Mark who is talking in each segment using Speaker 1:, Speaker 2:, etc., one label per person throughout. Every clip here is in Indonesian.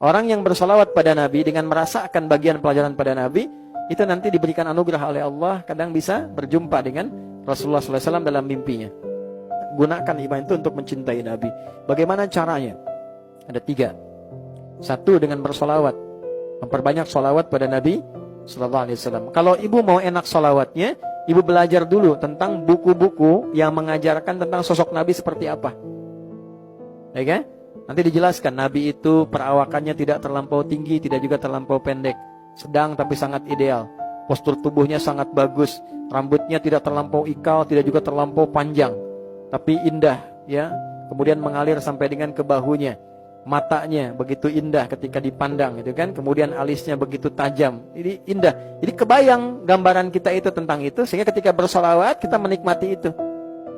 Speaker 1: Orang yang bersolawat pada Nabi dengan merasakan bagian pelajaran pada Nabi, itu nanti diberikan anugerah oleh Allah, kadang bisa berjumpa dengan Rasulullah SAW dalam mimpinya. Gunakan iman itu untuk mencintai Nabi. Bagaimana caranya? Ada 3. 1, dengan bersolawat, memperbanyak solawat pada Nabi SAW. Kalau ibu mau enak solawatnya, ibu belajar dulu tentang buku-buku yang mengajarkan tentang sosok Nabi seperti apa. Ya kan? Nanti dijelaskan Nabi itu perawakannya tidak terlampau tinggi, tidak juga terlampau pendek, sedang tapi sangat ideal. Postur tubuhnya sangat bagus, rambutnya tidak terlampau ikal, tidak juga terlampau panjang, tapi indah, ya. Kemudian mengalir sampai dengan ke bahunya. Matanya begitu indah ketika dipandang, gitu kan. Kemudian alisnya begitu tajam. Ini indah. Jadi kebayang gambaran kita itu tentang itu, sehingga ketika bersolawat kita menikmati itu.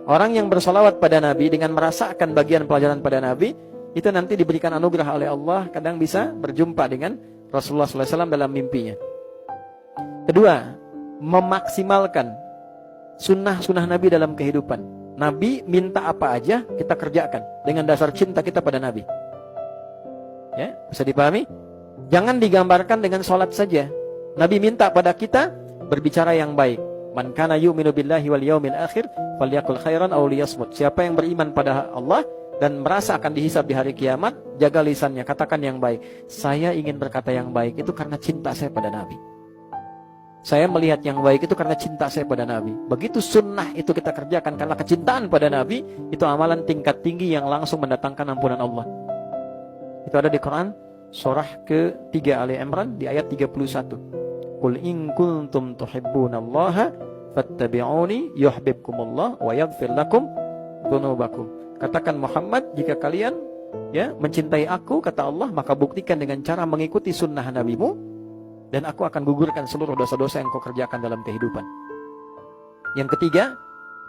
Speaker 1: Orang yang bersolawat pada Nabi dengan merasakan bagian pelajaran pada Nabi, itu nanti diberikan anugerah oleh Allah, kadang bisa berjumpa dengan Rasulullah SAW dalam mimpinya. Kedua, memaksimalkan sunnah-sunnah Nabi dalam kehidupan. Nabi minta apa aja kita kerjakan dengan dasar cinta kita pada Nabi. Ya, bisa dipahami? Jangan digambarkan dengan sholat saja. Nabi minta pada kita berbicara yang baik. Man kana yu'minu billahi wal yaumil akhir falyaqul khairan aw liyasmut. Siapa yang beriman pada Allah dan merasa akan dihisab di hari kiamat, jaga lisannya, katakan yang baik. Saya ingin berkata yang baik itu karena cinta saya pada Nabi. Saya melihat yang baik itu karena cinta saya pada Nabi. Begitu sunnah itu kita kerjakan karena kecintaan pada Nabi, itu amalan tingkat tinggi yang langsung mendatangkan ampunan Allah. Itu ada di Quran surah ke-3 Ali Imran di ayat 31. Qul in kuntum tuhibbunallaha fattabi'uni yuhibbukumullah wa yaghfir lakum dzunubakum. Katakan Muhammad, jika kalian mencintai aku, kata Allah, maka buktikan dengan cara mengikuti sunnah Nabimu, dan aku akan gugurkan seluruh dosa-dosa yang kau kerjakan dalam kehidupan. Yang ketiga,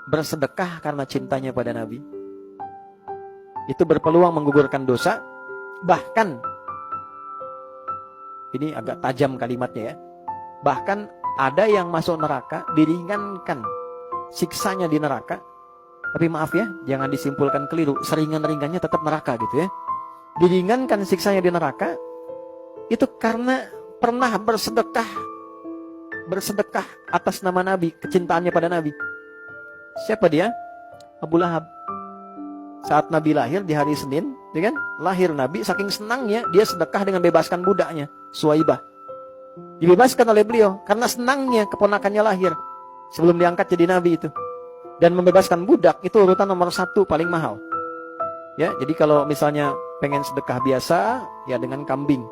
Speaker 1: bersedekah karena cintanya pada Nabi. Itu berpeluang menggugurkan dosa. Bahkan, ini agak tajam kalimatnya ya, bahkan ada yang masuk neraka diringankan siksanya di neraka. Tapi maaf ya, jangan disimpulkan keliru, seringan-ringannya tetap neraka gitu ya. Diringankan siksanya di neraka itu karena pernah bersedekah atas nama Nabi, kecintaannya pada Nabi. Siapa dia? Abu Lahab. Saat Nabi lahir di hari Senin, ya kan? Lahir Nabi, saking senangnya dia sedekah dengan bebaskan budaknya, Suwaibah. Dibebaskan oleh beliau karena senangnya keponakannya lahir sebelum diangkat jadi Nabi itu. Dan membebaskan budak itu urutan nomor 1 paling mahal. Ya, jadi kalau misalnya pengen sedekah biasa, ya dengan kambing.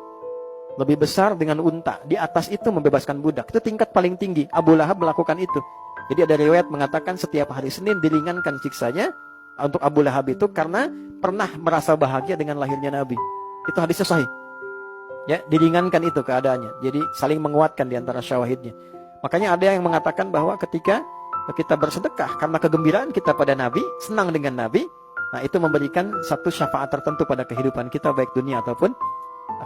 Speaker 1: Lebih besar dengan unta. Di atas itu membebaskan budak. Itu tingkat paling tinggi. Abu Lahab melakukan itu. Jadi ada riwayat mengatakan setiap hari Senin diringankan siksanya untuk Abu Lahab itu karena pernah merasa bahagia dengan lahirnya Nabi. Itu hadisnya sahih. Ya, diringankan itu keadaannya. Jadi saling menguatkan di antara syawahidnya. Makanya ada yang mengatakan bahwa ketika kita bersedekah karena kegembiraan kita pada Nabi, senang dengan Nabi, nah itu memberikan satu syafaat tertentu pada kehidupan kita, baik dunia ataupun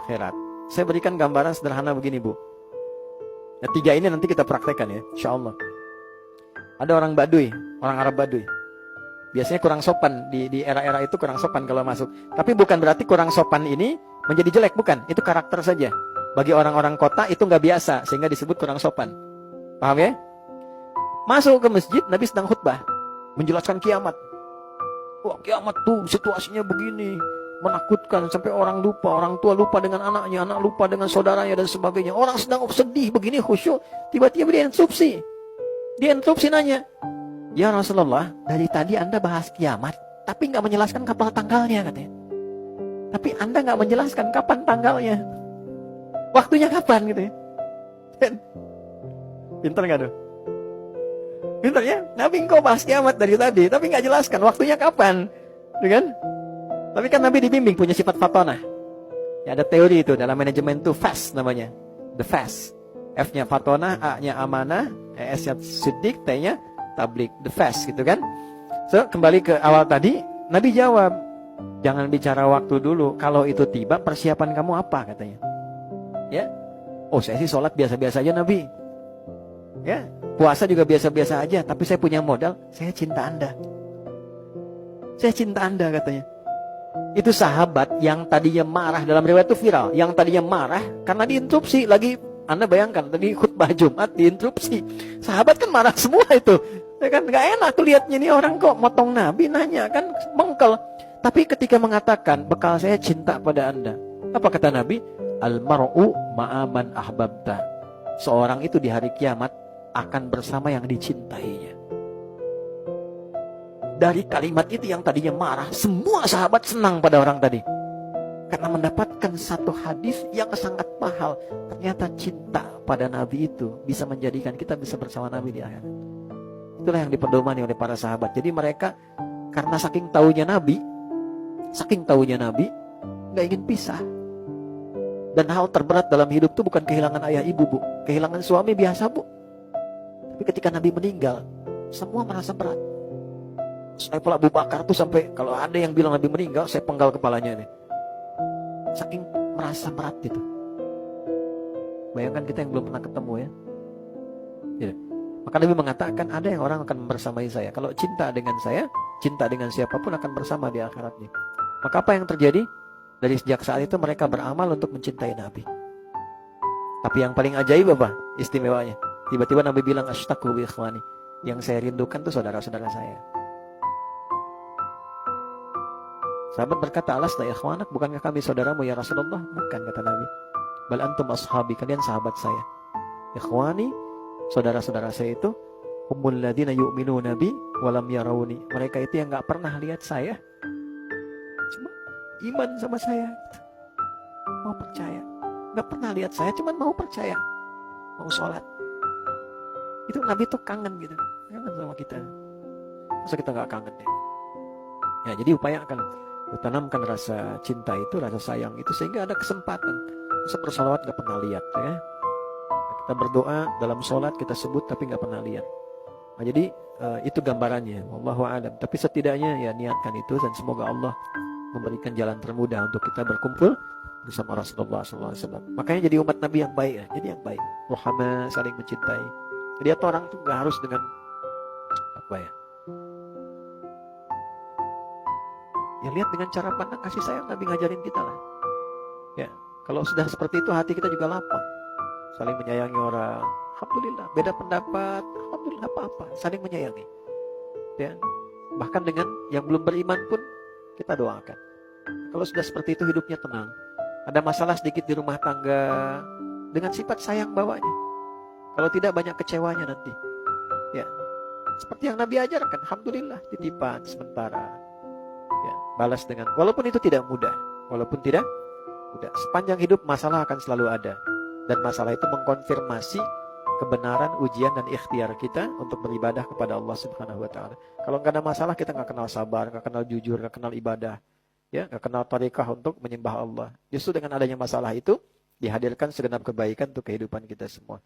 Speaker 1: akhirat. Saya berikan gambaran sederhana begini, Bu. Nah, 3 ini nanti kita praktekkan ya, insyaAllah. Ada orang Baduy, orang Arab Baduy. Biasanya kurang sopan, di era-era itu kurang sopan kalau masuk. Tapi bukan berarti kurang sopan ini menjadi jelek, bukan. Itu karakter saja. Bagi orang-orang kota itu nggak biasa, sehingga disebut kurang sopan. Paham ya? Masuk ke masjid, Nabi sedang khutbah menjelaskan kiamat. Wah, kiamat tuh situasinya begini, menakutkan sampai orang tua lupa dengan anaknya, anak lupa dengan saudaranya dan sebagainya. Orang sedang sedih begini, khusyuk, tiba-tiba dia interupsi nanya, "Ya Rasulullah, dari tadi Anda bahas kiamat, tapi nggak menjelaskan kapan tanggalnya," katanya. "Tapi Anda nggak menjelaskan kapan tanggalnya. Waktunya kapan?" gitu ya. Pintar nggak tuh? Pintar ya? Nabi engkau bahas kiamat dari tadi, tapi nggak jelaskan waktunya kapan, kan? Tapi kan Nabi dibimbing punya sifat fatonah. Ya, ada teori itu dalam manajemen itu fast namanya, the fast. F-nya fatonah, A-nya amanah, S-nya siddiq, T-nya tablik, the fast gitu kan? So kembali ke awal tadi, Nabi jawab, jangan bicara waktu dulu. Kalau itu tiba, persiapan kamu apa katanya? Ya, oh saya sih sholat biasa-biasa aja Nabi. Ya, puasa juga biasa-biasa aja, tapi saya punya modal, saya cinta Anda. Saya cinta Anda katanya. Itu sahabat yang tadinya marah, dalam riwayat itu viral, yang tadinya marah karena diinterupsi lagi. Anda bayangkan tadi khutbah Jumat diinterupsi. Sahabat kan marah semua itu. Ya kan nggak enak lihatnya nih orang kok motong Nabi, nanya kan mengkel. Tapi ketika mengatakan bekal saya cinta pada Anda, apa kata Nabi? Al-mar'u ma'aman ahbabta. Seorang itu di hari kiamat akan bersama yang dicintainya. Dari kalimat itu yang tadinya marah, semua sahabat senang pada orang tadi. Karena mendapatkan satu hadis yang sangat mahal. Ternyata cinta pada Nabi itu bisa menjadikan kita bisa bersama Nabi di akhirat. Itulah yang dipedomani oleh para sahabat. Jadi mereka karena saking tahunya Nabi, gak ingin pisah. Dan hal terberat dalam hidup itu bukan kehilangan ayah ibu, Bu. Kehilangan suami biasa, Bu. Tapi ketika Nabi meninggal, semua merasa berat. Saya pula Abu Bakar tuh sampai kalau ada yang bilang Nabi meninggal, saya penggal kepalanya nih. Saking merasa berat itu. Bayangkan kita yang belum pernah ketemu ya. Ya. Maka Nabi mengatakan ada yang orang akan bersamai saya. Kalau cinta dengan saya, cinta dengan siapapun akan bersama di akhiratnya. Maka apa yang terjadi? Dari sejak saat itu mereka beramal untuk mencintai Nabi. Tapi yang paling ajaib apa? Istimewanya. Tiba-tiba Nabi bilang ashtaqu bi ikhwani. Yang saya rindukan itu saudara-saudara saya. Sahabat berkata, alasna ikhwanak, bukankah kami saudaramu ya Rasulullah? Bukan, kata Nabi. Bal antum ashabi, kalian sahabat saya. Ikhwani, saudara-saudara saya itu humul ladina yu'minuna bi walam yarawni. Mereka itu yang gak pernah lihat saya, cuma iman sama saya, mau percaya. Gak pernah lihat saya, cuma mau percaya, mau sholat. Itu Nabi tuh kangen gitu, kangen sama kita. Masa kita gak kangen ya? Ya, jadi upayakan tanamkan rasa cinta itu, rasa sayang itu, sehingga ada kesempatan. Masa bersalawat gak pernah lihat ya. Kita berdoa dalam sholat kita sebut tapi gak pernah lihat. Nah, jadi itu gambarannya. Wallahu a'lam. Tapi setidaknya ya niatkan itu, dan semoga Allah memberikan jalan termudah untuk kita berkumpul bersama Rasulullah SAW. Makanya jadi umat Nabi yang baik ya. Jadi yang baik. Rahmah, saling mencintai. Jadi orang tuh gak harus dengan apa ya? Ya lihat dengan cara pandang kasih sayang Nabi ngajarin kita lah. Ya, kalau sudah seperti itu hati kita juga lapang. Saling menyayangi orang. Alhamdulillah, beda pendapat, alhamdulillah apa-apa, saling menyayangi. Ya. Bahkan dengan yang belum beriman pun kita doakan. Kalau sudah seperti itu hidupnya tenang. Ada masalah sedikit di rumah tangga, dengan sifat sayang bawanya. Kalau tidak banyak kecewanya nanti. Ya. Seperti yang Nabi ajarkan, alhamdulillah, titipan sementara. Ya, balas dengan, walaupun itu tidak mudah, sepanjang hidup masalah akan selalu ada, dan masalah itu mengkonfirmasi kebenaran ujian dan ikhtiar kita untuk beribadah kepada Allah Subhanahu Wa Taala. Kalau nggak ada masalah kita nggak kenal sabar, nggak kenal jujur, nggak kenal ibadah, ya nggak kenal tariqah untuk menyembah Allah. Justru dengan adanya masalah itu dihadirkan segenap kebaikan untuk kehidupan kita semua.